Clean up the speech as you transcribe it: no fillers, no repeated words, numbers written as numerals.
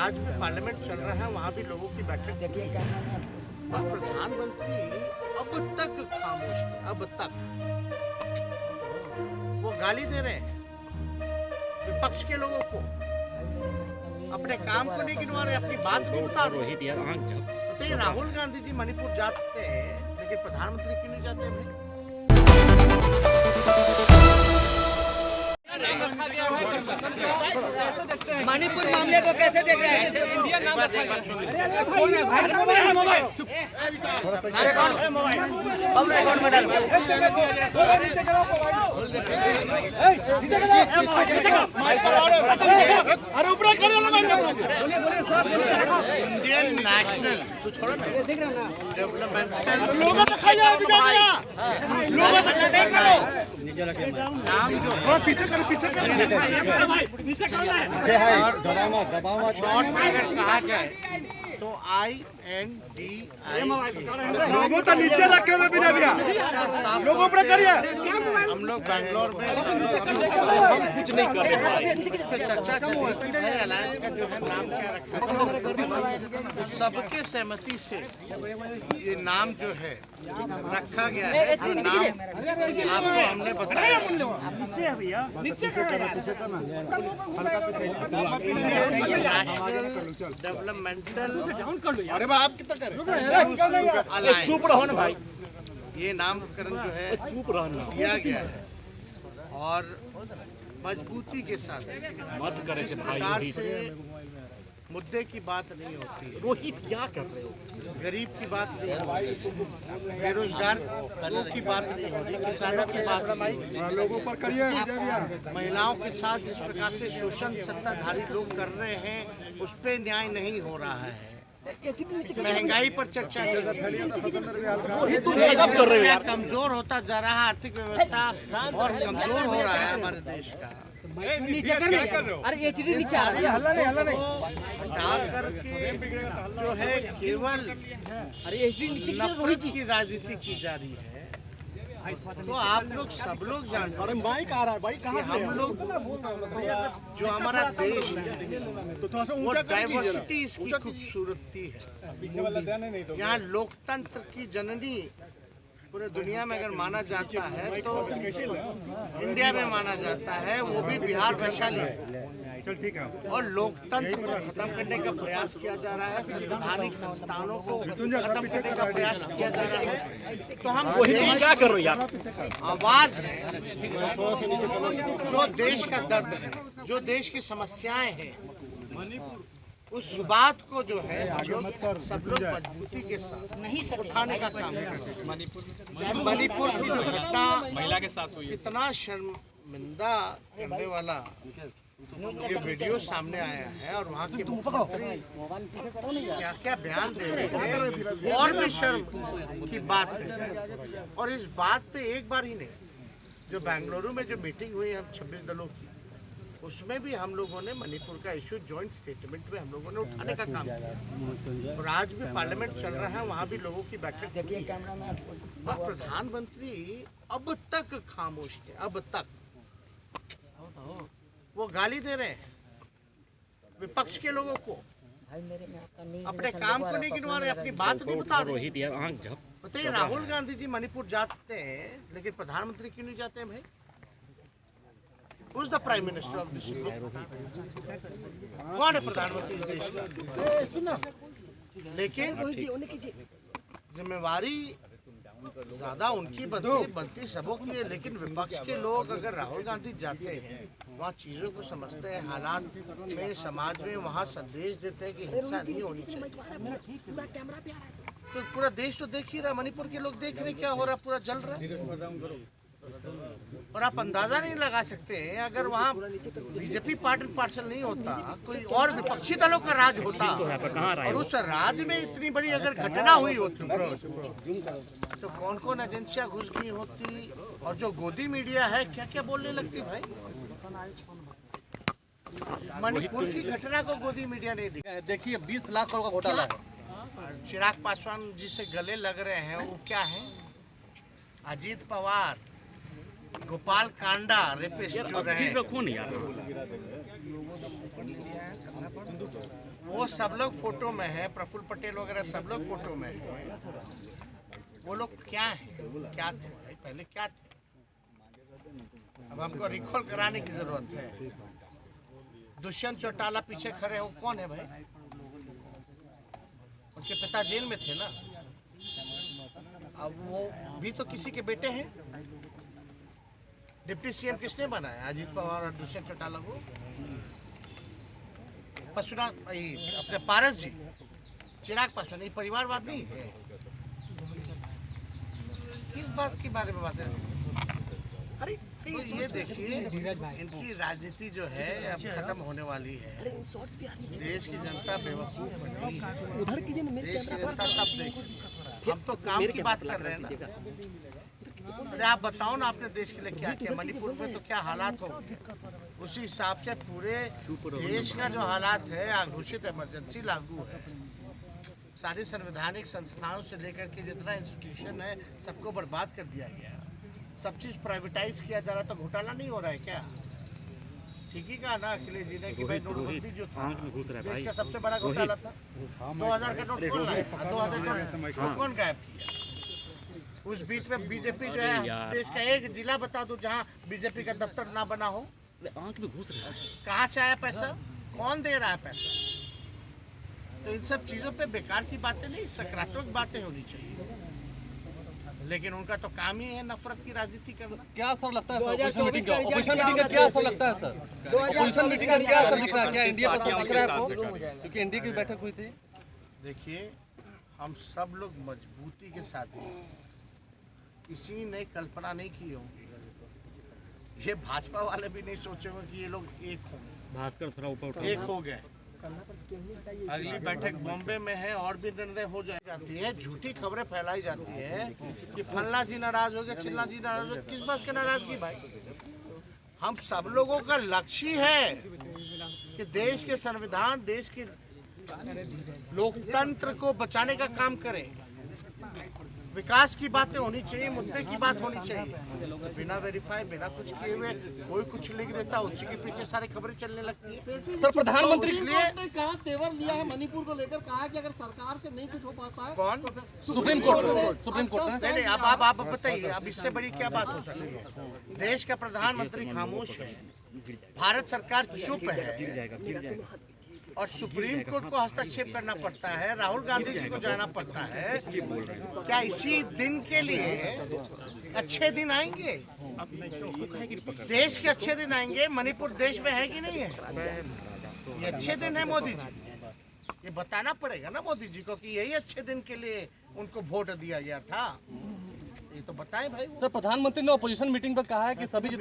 आज में पार्लियामेंट चल रहा है, वहाँ भी लोगों की बैठक देखिए, और प्रधानमंत्री अब तक खामोश थे। अब तक वो गाली दे रहे हैं विपक्ष के लोगों को, अपने काम को नहीं गिनवा रहे, अपनी बात नहीं बता रहे। तो ये राहुल गांधी जी मणिपुर जाते हैं, लेकिन प्रधानमंत्री क्यों नहीं जाते भाई? मणिपुर मामले को कैसे देख रहे हैं? इंडियन नेशनल डेवलपमेंटल नाम जो पीछे करो शॉर्ट में अगर कहा जाए तो INDI लोगों तो नीचे रखे हुए बिना भैया लोगों पर करिए। हम लोग बैंगलोर में कुछ नहीं कर रहे, चर्चा चल रही थी भाई अलायंस का जो है नाम क्या रखा, तो सबके सहमति से ये नाम जो है रखा गया है। जो नाम आपको हमने बताया इंडियन नेशनल डेवलपमेंटल अलायंस, ये नामकरण जो है किया गया है और मजबूती के साथ जिस प्रकार से मुद्दे की बात नहीं होती है, रोहित क्या कर रहे हो? गरीब की बात नहीं हो रही, बेरोजगार लोगों की बात नहीं हो रही, किसानों की बात नहीं हो रही, लोगों पर करिए। महिलाओं के साथ जिस प्रकार से शोषण सत्ताधारी लोग कर रहे हैं उस पर न्याय नहीं हो रहा है, महंगाई पर चर्चा नहीं हो रही, देश कमजोर होता जा रहा है, आर्थिक व्यवस्था और कमजोर हो रहा है हमारे देश का। हटा करके जो है केवल नफरत की राजनीति की जा रही है, तो आप लोग सब लोग जानते हैं कि हम लोग जो हमारा देश है वो डाइवर्सिटी इसकी खूबसूरती है। यहाँ लोकतंत्र की जननी पूरे दुनिया में अगर माना जाता है तो इंडिया में माना जाता है, वो भी बिहार वैशाली, और लोकतंत्र को खत्म करने का प्रयास किया जा रहा है, संवैधानिक संस्थानों को खत्म करने का प्रयास किया जा रहा है। तो हम क्या करो यार, आवाज है, जो देश का दर्द है, जो देश की समस्याएं हैं, उस बात को जो है हम लोग सब लोग मजबूती के साथ उठाने का काम करते हैं। मणिपुर की जो घटना महिला के साथ हुई, कितना शर्मिंदा करने वाला ये वीडियो सामने आया है, और वहाँ के मुख्यमंत्री क्या क्या बयान दे रहे हैं, और भी शर्म की बात है। और इस बात पे एक बार ही नहीं, जो बेंगलुरु में जो मीटिंग हुई हम 26 दलों की, उसमें भी हम लोगों ने मणिपुर का इशू जॉइंट स्टेटमेंट में हम लोगों ने उठाने का काम किया, और आज भी पार्लियामेंट चल रहा है, वहाँ भी लोगों की बैठक देखिए। और प्रधानमंत्री अब तक खामोश थे, अब तक वो गाली दे रहे हैं विपक्ष के लोगों को, अपने काम को नहीं गिनवा रहे, अपनी बात नहीं बता रहे। रोहित यार आंख झप। बताइए राहुल गांधी जी मणिपुर जाते हैं, लेकिन प्रधानमंत्री क्यों नहीं जाते हैं भाई? Who's the Prime Minister of this country? कौन है प्रधानमंत्री इस देश का? लेकिन जिम्मेवारी ज्यादा उनकी बनती सबों की है, लेकिन विपक्ष के लोग अगर राहुल गांधी जाते हैं, वहाँ चीजों को समझते हैं, हालात में समाज में वहाँ संदेश देते हैं कि हिंसा नहीं होनी चाहिए, तो पूरा देश तो देख ही रहा, मणिपुर के लोग देख रहे क्या हो रहा, पूरा जल रहा है। और आप अंदाजा नहीं लगा सकते हैं, अगर वहाँ बीजेपी पार्टी पार्षद नहीं होता, कोई और विपक्षी दलों का राज होता, और उस राज्य में इतनी बड़ी अगर घटना हुई होती तो कौन कौन एजेंसियां घुस गई होती, और जो गोदी मीडिया है क्या क्या बोलने लगती भाई। मणिपुर की घटना को गोदी मीडिया नहीं दिखा। देखिए 20 लाख करोड़ का घोटाला है। चिराग पासवान जी से गले लग रहे हैं, वो क्या है? अजीत पवार, गोपाल कांडा रेपिस्ट जो रहे, रखो नहीं यार। वो सब लोग फोटो में है, प्रफुल्ल पटेल वगैरह सब लोग फोटो में है। वो लोग क्या है, क्या थे भाई, पहले क्या थे? अब हमको रिकॉल कराने की जरूरत है। दुष्यंत चौटाला पीछे खड़े हो, कौन है भाई? उनके पिता जेल में थे ना। अब वो भी तो किसी के बेटे हैं। डिप्टी सीएम किसने बनाया? अजीत पवार और दुष्यंत चौटाला को। पशुनाथ अपने पारस जी, चिराग पासवान, ये परिवारवाद नहीं है। किस बात के बारे में बात है? अरे तो ये देखिए, इनकी राजनीति जो है अब खत्म होने वाली है। देश की जनता बेवकूफ नहीं है। देश की जनता सब देख। हम तो काम की बात कर रहे हैं ना। अरे आप बताओ ना, आपने देश के लिए क्या किया? मणिपुर में तो क्या हालात हो गए, उसी हिसाब से पूरे देश का जो हालात है, घोषित इमरजेंसी लागू है। सारी संवैधानिक संस्थाओं से लेकर के जितना इंस्टीट्यूशन है सबको बर्बाद कर दिया गया। सब चीज़ प्राइवेटाइज किया जा रहा, तो घोटाला नहीं हो रहा है क्या? ठीक ही कहा ना अखिलेश जी ने कि भाई नोटबंदी जो था देश का सबसे बड़ा घोटाला था। 2000 का नोट कौन लाया? 2000 का नोट कौन गायब किया? उस बीच में बीजेपी जो है, देश का एक जिला बता दो जहाँ बीजेपी का दफ्तर ना बना हो। आंख में घुस रहा है। कहाँ से आया पैसा? कौन दे रहा है पैसा? तो इन सब चीज़ों पे बेकार की बातें नहीं, सकारात्मक बातें होनी चाहिए। लेकिन उनका तो काम ही है नफरत की राजनीति करना। क्या असर लगता है सर ऑपोजिशन मीटिंग का? ऑपोजिशन मीटिंग का क्या असर लगता है सर? ऑपोजिशन मीटिंग का क्या असर दिख रहा है? क्या इंडिया पर असर दिख रहा है आपको? क्योंकि एनडीए की बैठक हुई थी। देखिए, हम सब लोग मजबूती के साथ हैं। किसी ने कल्पना नहीं की होगी, ये भाजपा वाले भी नहीं सोचे होंगे कि ये लोग एक होंगे। भास्कर थोड़ा ऊपर एक हो गए। अगली बैठक बॉम्बे में है और भी निर्णय हो जाती है। झूठी खबरें फैलाई जाती है कि फल्ला जी नाराज हो गए, चिल्ला जी नाराज हो गए। किस बात की नाराजगी भाई? हम सब लोगों का लक्ष्य है कि देश के संविधान, देश के लोकतंत्र को बचाने का काम करें। विकास की बातें होनी चाहिए, मुद्दे की बात होनी चाहिए। बिना वेरीफाई, बिना कुछ किए हुए कोई कुछ लिख देता, उसी के पीछे सारी खबरें चलने लगती है। सर प्रधानमंत्री इसलिए कहा तेवर लिया है मणिपुर को लेकर, कहा कि अगर सरकार से नहीं कुछ हो पाता है कौन? सुप्रीम कोर्ट नहीं नहीं, अब आप बताइए, अब इससे बड़ी क्या बात हो सकती है? देश का प्रधानमंत्री खामोश है, भारत सरकार चुप है और सुप्रीम कोर्ट को हस्तक्षेप करना पड़ता है, राहुल गांधी जी को जाना पड़ता है। क्या इसी दिन के लिए अच्छे दिन आएंगे? देश के अच्छे दिन आएंगे? मणिपुर देश में है कि नहीं है? ये अच्छे दिन है मोदी जी, ये बताना पड़ेगा ना मोदी जी को कि यही अच्छे दिन के लिए उनको वोट दिया गया था। ये तो बताएं भाई। सर प्रधानमंत्री ने ऑपोजिशन मीटिंग पर कहा है कि सभी